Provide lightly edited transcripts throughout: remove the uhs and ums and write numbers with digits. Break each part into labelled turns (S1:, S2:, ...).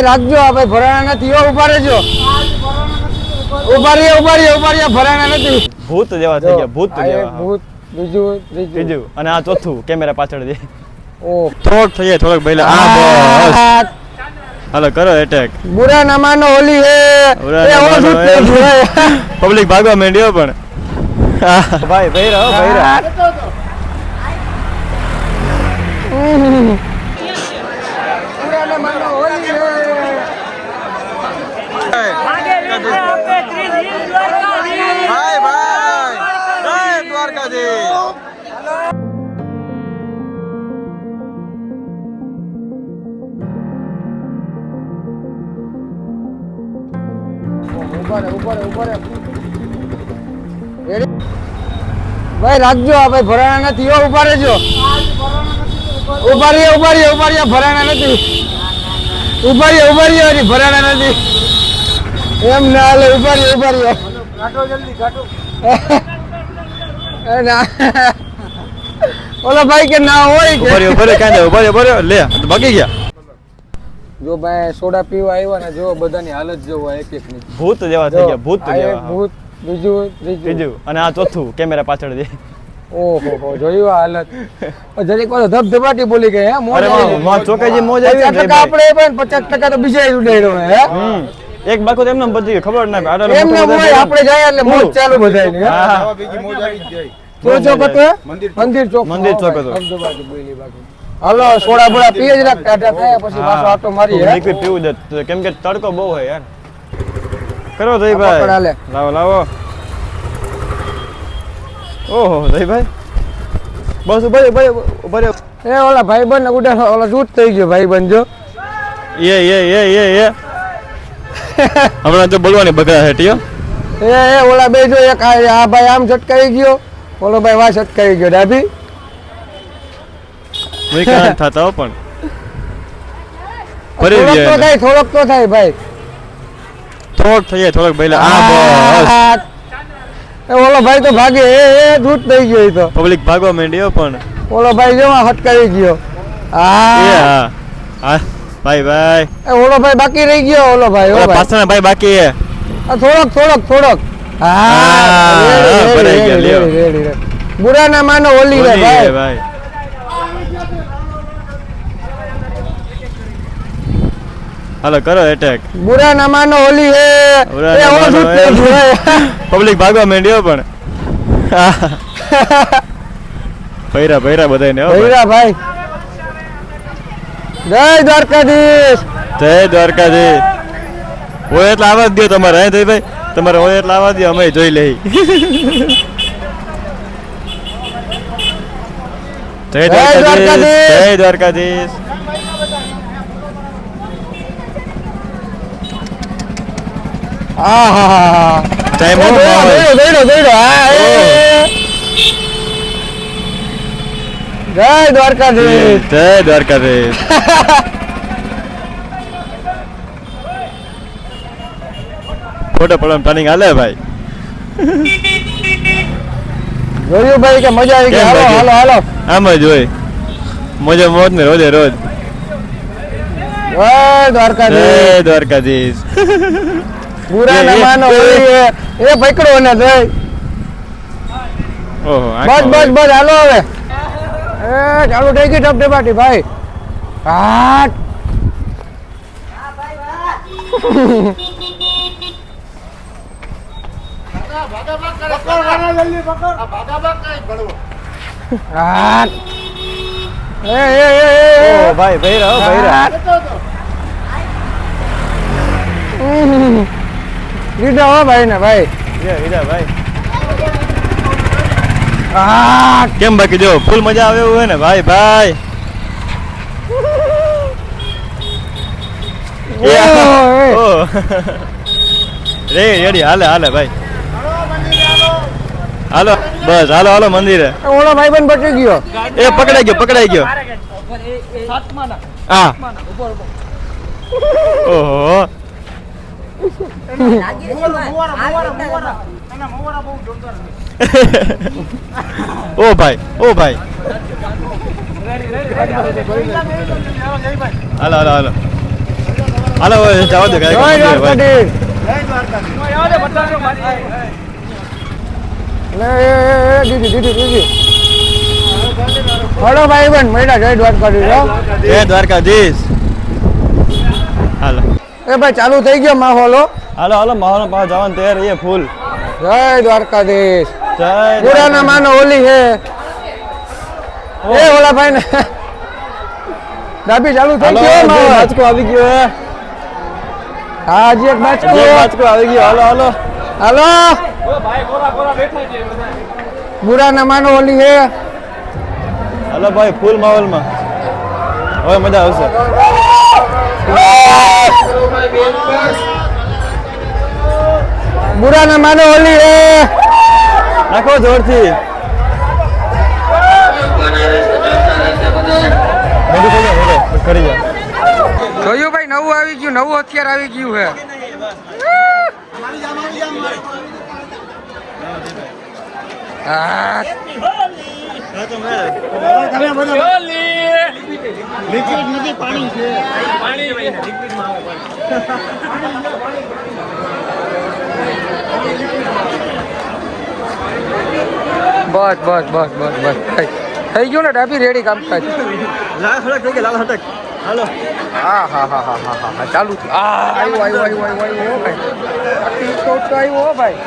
S1: રાખજો ભાઈ, ભરાણા નથી. ઉભા રહેજો, ઉભા રહ્યા, ભરાણા નથી.
S2: ભૂત જેવા થઈ ગયા, ભૂત જેવા.
S1: ભૂત બીજું
S2: ત્રીજું અને આ ચોથું કેમેરા પાછળ દે.
S1: ઓ
S2: થોડોક થઈ જાય, થોડોક પહેલા. આ બસ હાલો કરો એટેક.
S1: બુરા ના માનો હોલી હે.
S2: પબ્લિક ભાગવા માંડ્યો પણ. ભાઈ ભૈરા ભૈરા.
S1: બુરા ના માનો હોલી ઉપર ભાઈ રાખજો ભાઈ, ભરાણા નથી. ઉભા રહેજો, ઉભા રહ્યા, ભરાણા નથી. ઉભા રહ્યા, ભરાણા નથી. એમ ના હાલે, ઉભા રહ્યો. કાઢો જલ્દી, કાઢો. ઓલો ભાઈ કે ના હોય
S2: ઉભા લે ભાગી ગયા.
S1: જો ભાઈ સોડા પીવા આવ્યા ને, જો બધાની હાલત જોવો એક એક ની.
S2: ભૂત જેવા થઈ ગયા, ભૂત જેવા.
S1: ભૂત બીજું
S2: ત્રીજું અને આ ચોથું કેમેરા પાછળ દે.
S1: ઓહો જોયું આ હાલત. જરીક વાર ધબધબાટી બોલી ગઈ. હે મોજ
S2: માં ચોકાજી મોજ આવી ને.
S1: આપણે પણ 50% તો બીજા ઉડાડ્યો હે.
S2: એક બાકો એમને બધી ગઈ, ખબર ના આડો
S1: એમને મોજ આપણે જાય એટલે મોજ ચાલુ બધાયની. હા બીજી મોજ આવી જ જાય. તો ચોક હતો મંદિર ચોક હતો. ધબધબાટી બોલી બાકી. હાલો સોડા બોડા પીએ જ રાખ, ટાટા થાય પછી પાછો આટો મારી. હે
S2: લિક્વિડ પીવું જ, કેમ કે તડકો બહુ હોય યાર. કરો જય ભાઈ, લાવો. ઓહો જય ભાઈ, બસ ઉભા એ
S1: ઓલા ભાઈબંધ ને ઉડા ઓલા જૂટ થઈ ગયો ભાઈબંધ. જો
S2: એ હમણાં તો બોલવાની બગડા હેટીયો.
S1: એ ઓલા બે જો, એક આ ભાઈ આમ ઝટકાઈ ગયો, ઓલો ભાઈ વા ઝટકાઈ ગયો ડાબી.
S2: વિકાન થતા હો પણ
S1: થોડોક તો થાય ભાઈ,
S2: થોડોક થઈ જાય, થોડોક પહેલા. આ બસ
S1: ઓલો ભાઈ તો ભાગે, એ ધૂત થઈ ગયો. એ તો
S2: પબ્લિક ભાગવા માંડ્યો પણ
S1: ઓલો ભાઈ જેવા હટકાઈ ગયો.
S2: હા ભાઈ
S1: ઓલો ભાઈ બાકી રહી ગયો. ઓલો ભાઈ
S2: પાછળ ભાઈ બાકી હે.
S1: થોડોક. બુરા ના માનો હોલી રે ભાઈ.
S2: હાલો કરો એટેક.
S1: બુરા ના માનો હોલી હે.
S2: પબ્લિક ભાગવા માંડ્યો પણ. ભૈરા બધાને.
S1: ભૈરા ભાઈ. જય દ્વારકાધીશ.
S2: હોય એટલે આવા જ દો તમારે. હે ભાઈ તમારે હોય એટલે આવા દો, અમે જોઈ લઈ. જય દ્વારકાધીશ. ટાઈમ
S1: જય દ્વારકાધીશ.
S2: ફોટો પડવાનું પ્લાનિંગ હાલે ભાઈ.
S1: જોયું ભાઈ કે મજા આવી ગઈ. હાલો
S2: આમ જ હોય, મોજ ને રોજ.
S1: જય
S2: દ્વારકાધીશ.
S1: બુરા ના માનો એ પકડો ને જય.
S2: ઓહો
S1: બસ હાલો હવે. ચાલુ થઈ ગઈ ધબધબાટી ભાઈ.
S2: ભાઈ ભૈરા.
S1: લીધા હો ભાઈ ને ભાઈ.
S2: કેમ બાકી જો ફૂલ મજા આવે એવું હોય ને ભાઈ. રેડી હાલે ભાઈ. હાલો બસ હાલો મંદિરે.
S1: ઓલો ભાઈ બન બચી ગયો.
S2: એ પકડાઈ ગયો. હા ઓહો ઓ ભાઈ હાલો હાલો હવે જવા દો
S1: જય
S2: કાંઈ
S1: દ્વારકાધીશ. દીદી હલો ભાઈ બન મળ્યા જય દ્વારકાધીશ હો.
S2: જય દ્વારકાધીશ. હાલો
S1: એ ભાઈ ચાલુ થઈ ગયો માહોલ હો.
S2: હાલો હાલો માહોલ પાસે જવાનું તૈયાર રહીએ ફૂલ.
S1: જય દ્વારકાધીશ.
S2: જય
S1: પુરાના માનો ઓલી છે એ ઓલા ભાઈ ને ડાબી ચાલુ થઈ
S2: હાલો
S1: ગયો માહોલ.
S2: બાચકો આવી ગયો હે.
S1: હા હજી એક બાચકો.
S2: જે બાચકો આવી ગયો. હાલો હાલો
S1: હાલો પુરાના માનો ઓલી છે.
S2: હાલો ભાઈ ફૂલ માહોલમાં હવે મજા આવશે.
S1: પુરાના માનો ઓલી છે.
S2: નાખો જોરથી. મોઢું ખોલો, મોઢું. બસ કરી જાઓ.
S1: જોયું ભાઈ નવું આવી ગયું નવું હથિયાર આવી ગયું છે. હા બસ બસ બસ બસ બસ થઈ ગયું ને ડાબી રેડી કામકાજ.
S2: લાલ હટક થઈ ગયા, લાલ હટક. હાલો
S1: હા હા હા હા હા હા હા ચાલુ થયું. આવ્યો આવ્યો આવ્યો આવ્યો આવ્યો હો ભાઈ. આટલી તો આવ્યો હો ભાઈ.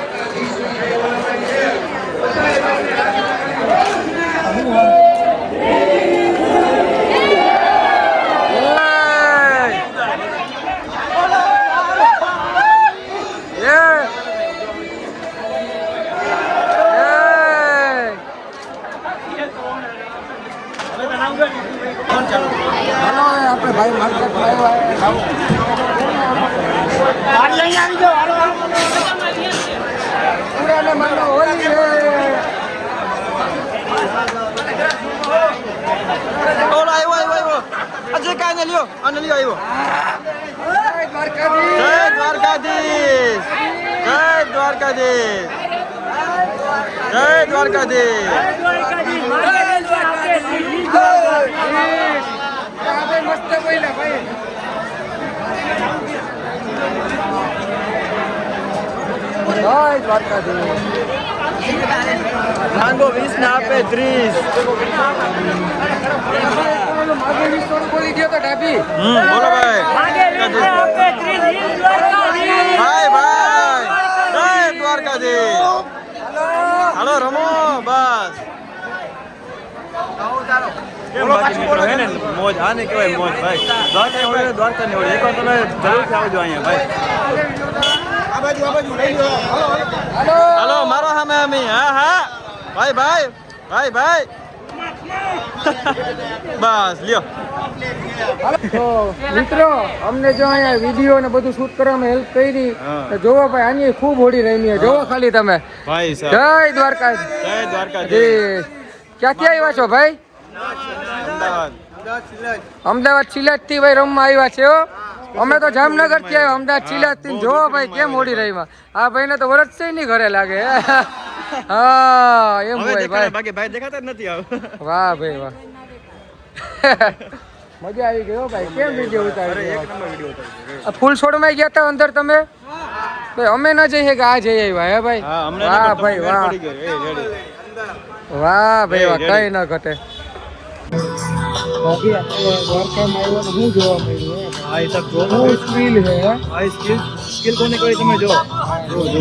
S1: આપણે ભાઈ માર્કેટ પુરાના માનો હોલી છે.
S2: ઓલો આવ્યો આવ્યો આવ્યો. અજય કાંઈ લ્યો આને લ્યો આવ્યો. જય દ્વારકાધીશ. જય દ્વારકાધીશ. જય દ્વારકાધીશ.
S1: મસ્ત બોલ્યા ભાઈ. જય દ્વારકાધીશ.
S2: માંગો 20 ને આપે 30.
S1: માગે 20 બોલી ગયો તો ડાબી.
S2: બોલો ભાઈ. ભાઈ ભાઈ. જય દ્વારકાધીશ. હાલો રમો બસ. કેમ બાકી મિત્રો હે ને મોજ આને કહેવાય મોજ ભાઈ. દ્વારકા હોય દ્વારકા ને હોય એકવાર તમે જરૂરથી આવજો અહીંયા ભાઈ. હાલો મારો સામે અમી. હા હા ભાઈ ભાઈ ભાઈ ભાઈ. બસ લ્યો.
S1: તો મિત્રો અમને જો અહીંયા વિડીયો ને બધું શૂટ કરવામાં હેલ્પ કરી
S2: હા.
S1: તો જોવો ભાઈ આની ખૂબ હોડી રમી જોવો ખાલી તમે.
S2: ભાઈ
S1: જય
S2: સાહેબ
S1: દ્વારકાધીશ.
S2: જય દ્વારકાધીશ.
S1: ક્યાંથી આવ્યા છો ભાઈ?
S2: અમદાવાદ.
S1: અમદાવાદ સિલાજ થી ભાઈ રમવા આવ્યા છે હો. અમે તો જામનગર થી આવ્યા અમદાવાદ સિલાજ થી. જોવો ભાઈ કેમ હોડી રહીમાં. આ ભાઈ ને તો વરસ છે નહીં ઘરે લાગે. હા એમ
S2: હવે
S1: હોય
S2: દેખાડે
S1: ભાઈ.
S2: બાકી ભાઈ દેખાતા જ નથી આવ.
S1: વાહ ભાઈ વાહ. મજા આવી ગઈ હો ભાઈ. કેમ વિડીયો
S2: અરે
S1: ઉતારી
S2: એક નંબર વિડિયો ઉતાર્યો.
S1: આ ફૂલ છોડમાં ગયા હતા અંદર તમે ભાઈ. અમે ન જઈએ કે આ જઈ આવ્યા હે ભાઈ.
S2: હા અમને
S1: વાહ ભાઈ વાહ.
S2: પડી ગયો. એ રેડી.
S1: વાહ ભાઈ વાહ.
S2: Ready.
S1: કઈ ન ઘટે. બાકી આપણે દ્વારકામાં આવ્યા ને હું જોવા મળ્યું
S2: આ હિસાબ જો
S1: હું સ્કીલ છે હે.
S2: આ સ્કિલ કોને કરી તમે જો. જો જો.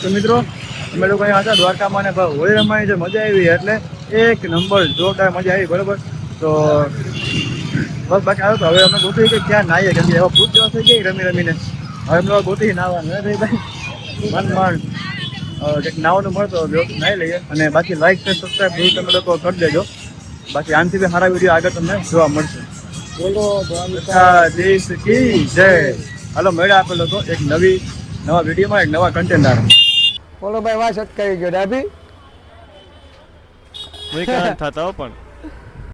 S2: તો મિત્રો અમે લોકો અહીંયા હતા દ્વારકામાં ને હોળી રમવાની જે મજા આવી એટલે એક નંબર જોરદાર મજા આવી બરોબર. તો બસ બાકી આવ્યો તો હવે અમે ગોતી કે ક્યાં નાહીએ કેમ કે એવા ભૂત જેવા થઈ ગયા રમી રમીને. હવે અમે ગોતી નાવાનું હે ભાઈ મન કંઈક નાવાનું મળતો નાહી લઈએ. અને બાકી લાઈક છે સબસ્ક્રાઈબ તમે લોકો કરી દેજો. બાકી આનાથી બી સારા વિડીયો આગળ તમને જોવા મળશે. બોલો દેશ કી જય. હાલો મળ્યા આપણે લોકો એક નવા વિડીયોમાં એક નવા કન્ટેન્ટ.
S1: બોલો ભાઈ વાસ અટકાવી ગયો ડાબી
S2: વિકરાંત થતા પણ